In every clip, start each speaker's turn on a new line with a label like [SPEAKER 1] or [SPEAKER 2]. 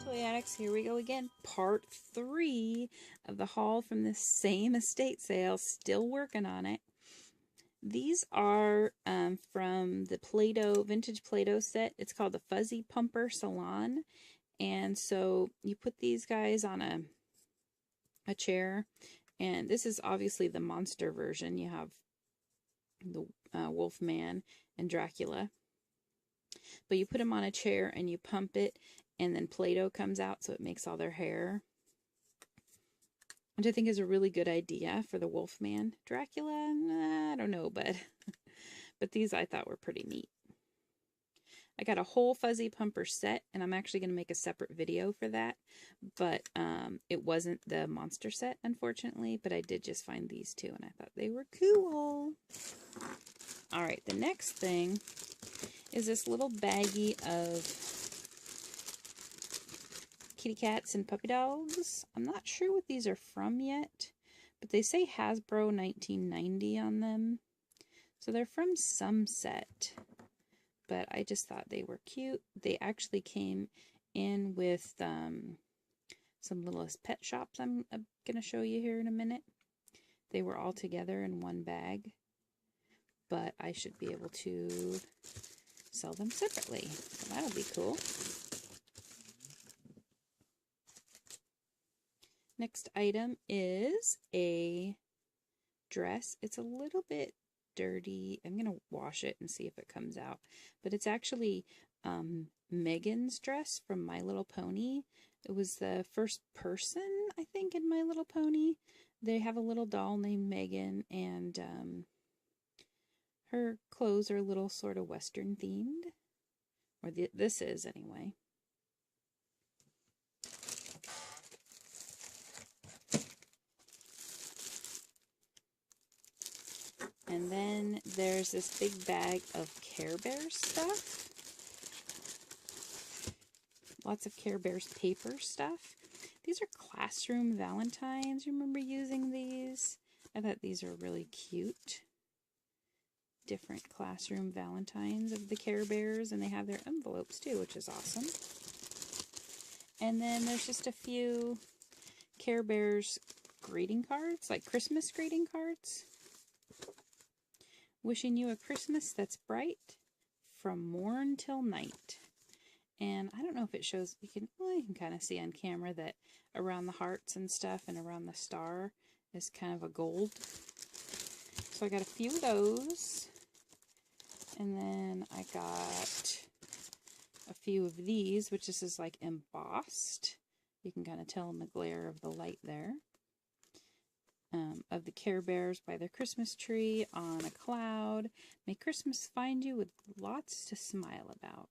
[SPEAKER 1] Toy-Addicts, here we go again. Part 3 of the haul from the same estate sale. Still working on it. These are from the Play-Doh, vintage Play-Doh set. It's called the Fuzzy Pumper Salon. And so you put these guys on a chair. And this is obviously the monster version. You have the Wolfman and Dracula. But you put them on a chair and you pump it, and then Play-Doh comes out, so it makes all their hair. Which I think is a really good idea for the Wolfman. Dracula, I don't know, but these I thought were pretty neat. I got a whole Fuzzy Pumper set, and I'm actually going to make a separate video for that. But it wasn't the monster set, unfortunately, but I did just find these two, and I thought they were cool. Alright, the next thing is this little baggie of kitty cats and puppy dogs. I'm not sure what these are from yet, but they say Hasbro 1990 on them. So they're from some set, but I just thought they were cute. They actually came in with some little pet shops I'm going to show you here in a minute. They were all together in one bag, but I should be able to sell them separately. So that'll be cool. Next item is a dress. It's a little bit dirty. I'm going to wash it and see if it comes out. But it's actually Megan's dress from My Little Pony. It was the first person, I think, in My Little Pony. They have a little doll named Megan, and her clothes are a little sort of Western themed. Or this is, anyway. And then there's this big bag of Care Bears stuff. Lots of Care Bears paper stuff. These are classroom valentines. You remember using these? I thought these were really cute. Different classroom valentines of the Care Bears, and they have their envelopes too, which is awesome. And then there's just a few Care Bears greeting cards, like Christmas greeting cards. Wishing you a Christmas that's bright from morn till night. And I don't know if it shows, you can kind of see on camera that around the hearts and stuff and around the star is kind of a gold. So I got a few of those. And then I got a few of these, which this is like embossed. You can kind of tell in the glare of the light there. Of the Care Bears by their Christmas tree on a cloud. May Christmas find you with lots to smile about.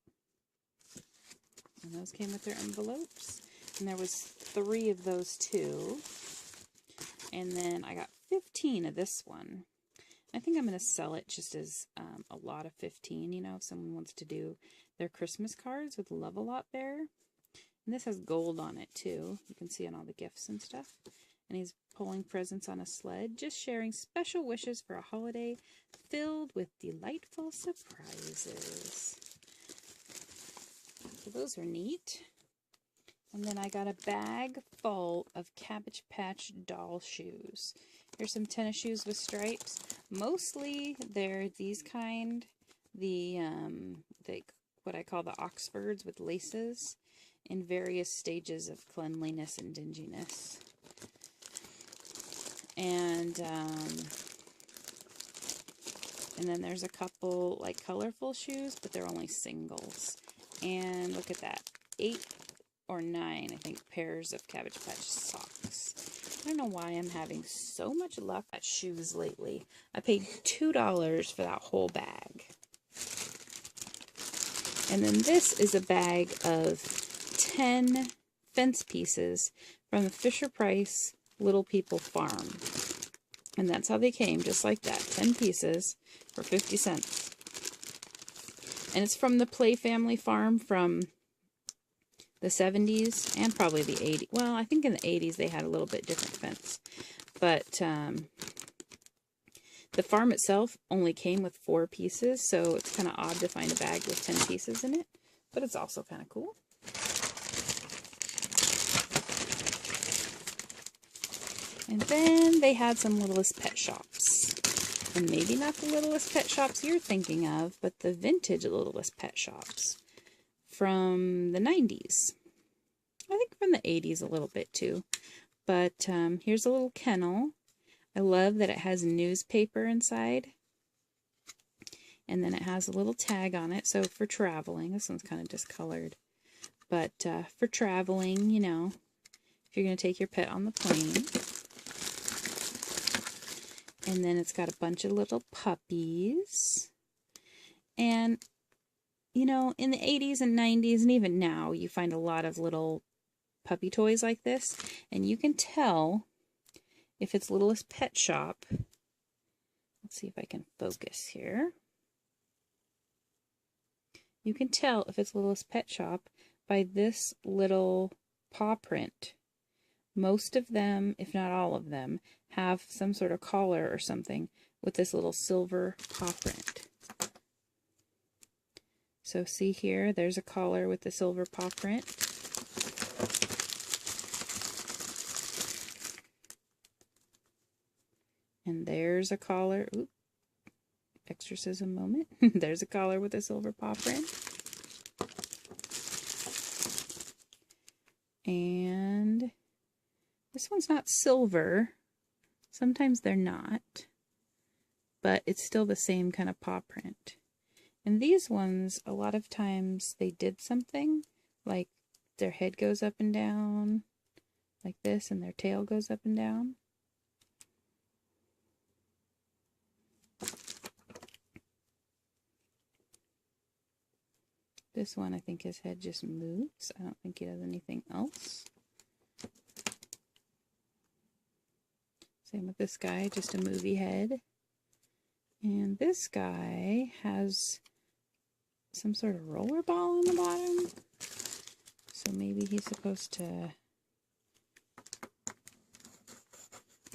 [SPEAKER 1] And those came with their envelopes. And there was 3 of those too. And then I got 15 of this one. I think I'm going to sell it just as a lot of 15, you know, if someone wants to do their Christmas cards with Love-A-Lot Bear. And this has gold on it too. You can see on all the gifts and stuff. And he's pulling presents on a sled, just sharing special wishes for a holiday filled with delightful surprises. So those are neat. And then I got a bag full of Cabbage Patch doll shoes. Here's some tennis shoes with stripes. Mostly they're these kind, what I call the Oxfords with laces, in various stages of cleanliness and dinginess. And then there's a couple like colorful shoes, but they're only singles. And look at that, 8 or 9, I think, pairs of Cabbage Patch socks. I don't know why I'm having so much luck at shoes lately. I paid $2 for that whole bag. And then this is a bag of 10 fence pieces from the Fisher-Price Little People Farm. And that's how they came, just like that. 10 pieces for 50 cents. And it's from the Play Family Farm from the 70s and probably the 80s. Well, I think in the 80s they had a little bit different fence. But The farm itself only came with 4 pieces, so it's kind of odd to find a bag with 10 pieces in it, but it's also kind of cool. And then they had some Littlest Pet Shops. And maybe not the Littlest Pet Shops you're thinking of, but the vintage Littlest Pet Shops from the 90s. I think from the 80s a little bit too. But here's a little kennel. I love that it has newspaper inside. And then it has a little tag on it. So for traveling, this one's kind of discolored. But for traveling, you know, if you're going to take your pet on the plane. And then it's got a bunch of little puppies. And, you know, in the 80s and 90s, and even now, you find a lot of little puppy toys like this. And you can tell if it's Littlest Pet Shop. Let's see if I can focus here. You can tell if it's Littlest Pet Shop by this little paw print. Most of them, if not all of them, have some sort of collar or something with this little silver paw print. So see here, there's a collar with the silver paw print. And there's a collar, oops, exorcism moment. There's a collar with a silver paw print. And this one's not silver. Sometimes they're not. But it's still the same kind of paw print. And these ones, a lot of times they did something. Like their head goes up and down. Like this. And their tail goes up and down. This one, I think his head just moves. I don't think he does anything else. Same with this guy, just a movie head. And this guy has some sort of roller ball on the bottom. So maybe he's supposed to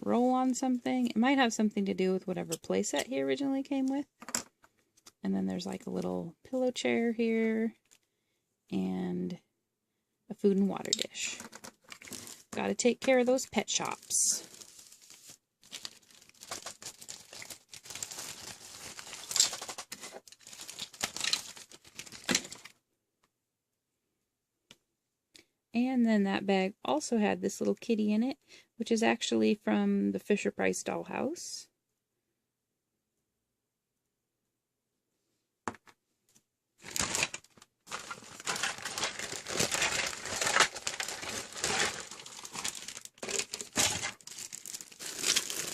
[SPEAKER 1] roll on something. It might have something to do with whatever playset he originally came with. And then there's like a little pillow chair here and a food and water dish. Gotta take care of those pet shops. And then that bag also had this little kitty in it, which is actually from the Fisher-Price dollhouse.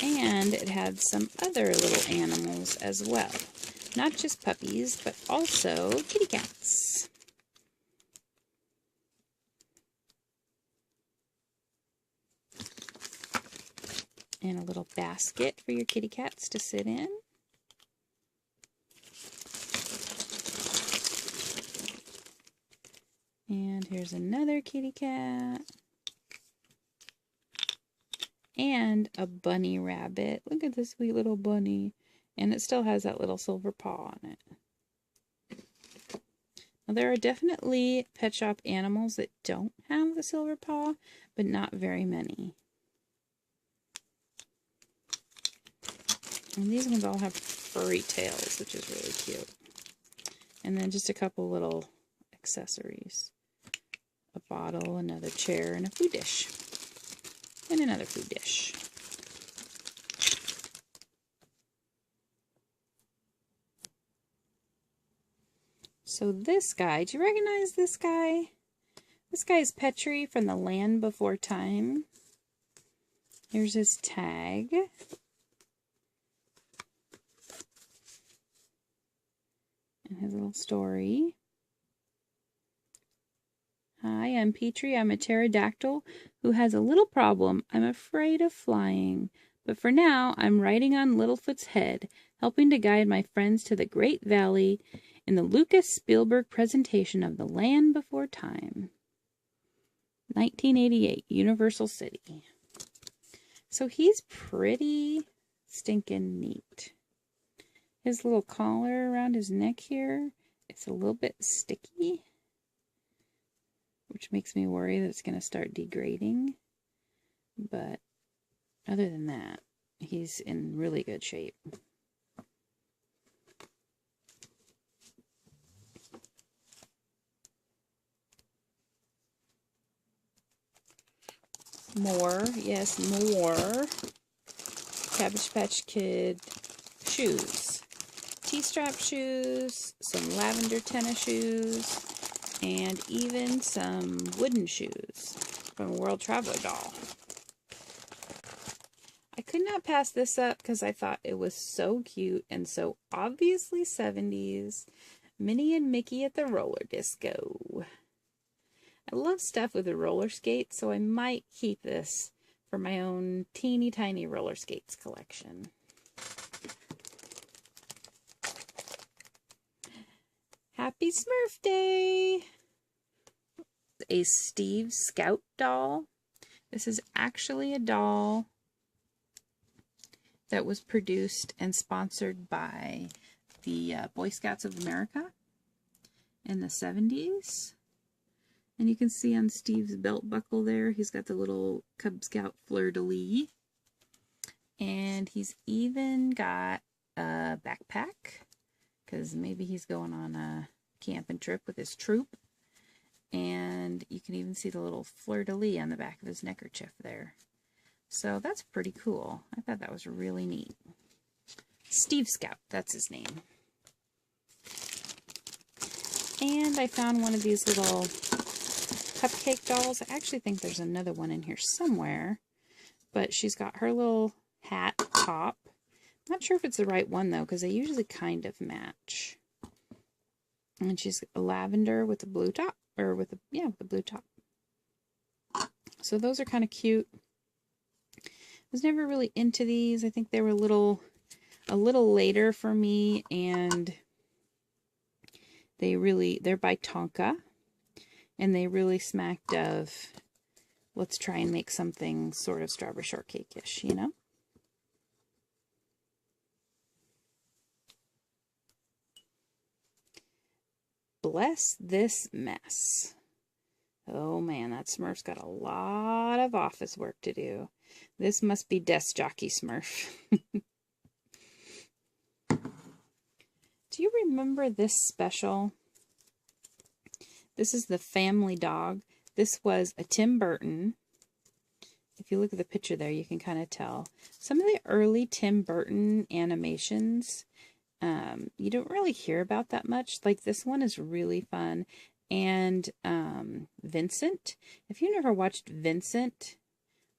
[SPEAKER 1] And it had some other little animals as well. Not just puppies, but also kitty cats. And a little basket for your kitty cats to sit in. And here's another kitty cat. And a bunny rabbit. Look at this sweet little bunny. And it still has that little silver paw on it. Now, there are definitely pet shop animals that don't have the silver paw, but not very many. And these ones all have furry tails, which is really cute. And then just a couple little accessories. A bottle, another chair, and a food dish. And another food dish. So this guy, do you recognize this guy? This guy is Petrie from The Land Before Time. Here's his tag. And his little story. Hi, I'm Petrie. I'm a pterodactyl who has a little problem. I'm afraid of flying. But for now, I'm riding on Littlefoot's head, helping to guide my friends to the Great Valley in the Lucas Spielberg presentation of The Land Before Time. 1988, Universal City. So he's pretty stinking neat. His little collar around his neck here, it's a little bit sticky, which makes me worry that it's going to start degrading. But other than that, he's in really good shape. More, yes, more Cabbage Patch Kid shoes. T-strap shoes, some lavender tennis shoes, and even some wooden shoes from World Traveler Doll. I could not pass this up because I thought it was so cute and so obviously 70s. Minnie and Mickey at the roller disco. I love stuff with a roller skate, so I might keep this for my own teeny tiny roller skates collection. Happy Smurf Day! A Steve Scout doll. This is actually a doll that was produced and sponsored by the Boy Scouts of America in the 70s. And you can see on Steve's belt buckle there, he's got the little Cub Scout fleur-de-lis. And he's even got a backpack, because maybe he's going on a camping trip with his troop. And you can even see the little fleur-de-lis on the back of his neckerchief there. So that's pretty cool. I thought that was really neat. Steve Scout, that's his name. And I found one of these little cupcake dolls. I actually think there's another one in here somewhere, but she's got her little hat top. Not sure if it's the right one though, because they usually kind of match. And she's a lavender with a blue top, or with a, yeah, with a blue top. So those are kind of cute. I was never really into these. I think they were a little later for me, and they're by Tonka. And they really smacked of, let's try and make something sort of strawberry shortcake-ish, you know? Bless this mess. Oh man, that Smurf's got a lot of office work to do. This must be Desk Jockey Smurf. Do you remember this special? This is the family dog. This was a Tim Burton. If you look at the picture there, you can kind of tell. Some of the early Tim Burton animations, you don't really hear about that much. Like this one is really fun. And Vincent. If you never watched Vincent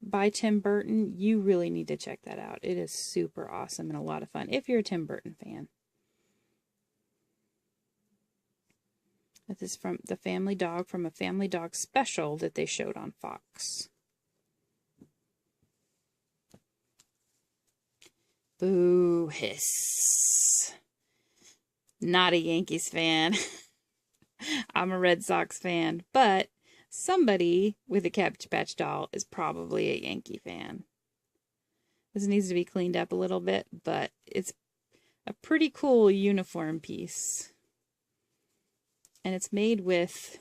[SPEAKER 1] by Tim Burton, you really need to check that out. It is super awesome and a lot of fun if you're a Tim Burton fan. This is from the Family Dog, from a Family Dog special that they showed on Fox. Boo hiss. Not a Yankees fan. I'm a Red Sox fan, but somebody with a Cabbage Patch doll is probably a Yankee fan. This needs to be cleaned up a little bit, but it's a pretty cool uniform piece. And it's made with,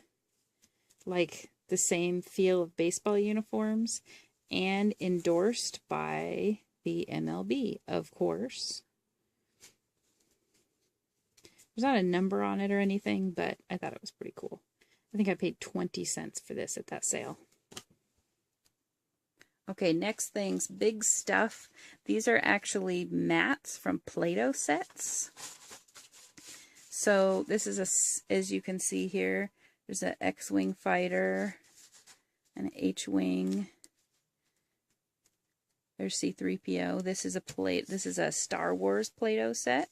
[SPEAKER 1] like, the same feel of baseball uniforms and endorsed by the MLB, of course. There's not a number on it or anything, but I thought it was pretty cool. I think I paid 20 cents for this at that sale. Okay, next things, big stuff. These are actually mats from Play-Doh sets. So this is, as you can see here, there's an X-Wing fighter, an H-Wing. There's C-3PO. This is a Star Wars Play-Doh set.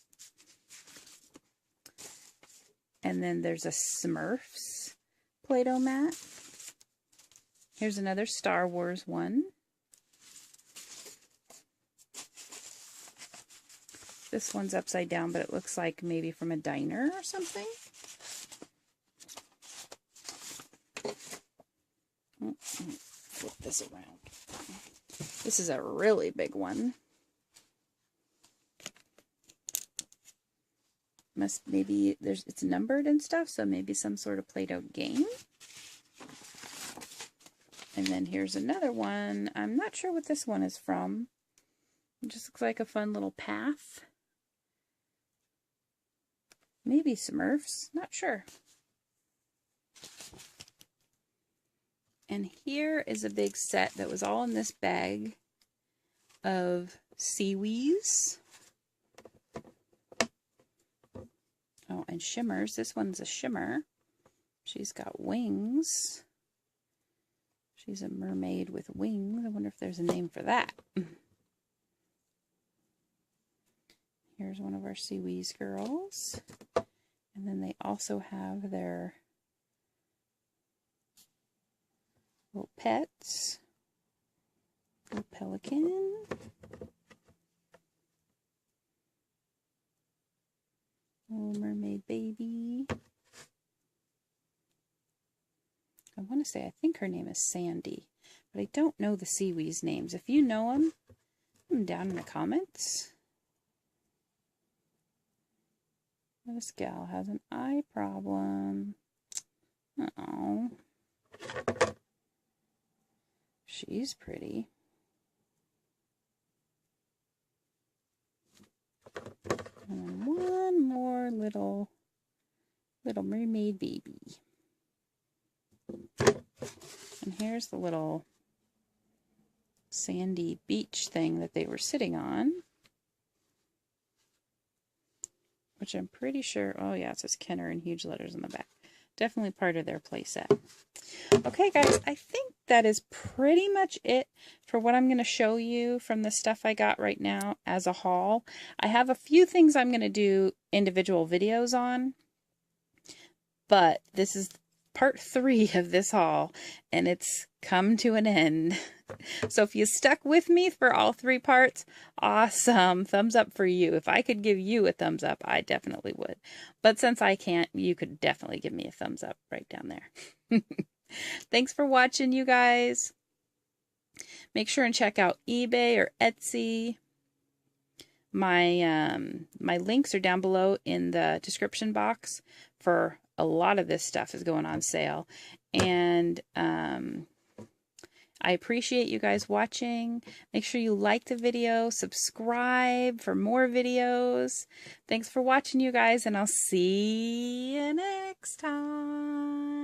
[SPEAKER 1] And then there's a Smurfs Play-Doh mat. Here's another Star Wars one. This one's upside down, but it looks like maybe from a diner or something. Flip this around. This is a really big one. Maybe it's numbered and stuff, so maybe some sort of Play-Doh game. And then here's another one. I'm not sure what this one is from. It just looks like a fun little path. Maybe Smurfs, not sure. And here is a big set that was all in this bag of Seawees. Oh, and shimmers. This one's a shimmer. She's got wings. She's a mermaid with wings. I wonder if there's a name for that. Here's one of our Seawees girls. And then they also have their little pets. Little pelican. Little mermaid baby. I want to say, I think her name is Sandy, but I don't know the Seawees names. If you know them, put them down in the comments. This gal has an eye problem. Uh-oh. She's pretty. And then one more little mermaid baby. And here's the little sandy beach thing that they were sitting on. Which I'm pretty sure, oh yeah, it says Kenner in huge letters on the back. Definitely part of their play set. Okay guys, I think that is pretty much it for what I'm going to show you from the stuff I got right now as a haul. I have a few things I'm going to do individual videos on, but this is part 3 of this haul, and it's come to an end. So if you stuck with me for all 3 parts, awesome. Thumbs up for you. If I could give you a thumbs up, I definitely would. But since I can't, you could definitely give me a thumbs up right down there. Thanks for watching, you guys. Make sure and check out eBay or Etsy. My links are down below in the description box for a lot of this stuff is going on sale. And I appreciate you guys watching. Make sure you like the video, subscribe for more videos. Thanks for watching, you guys, and I'll see you next time.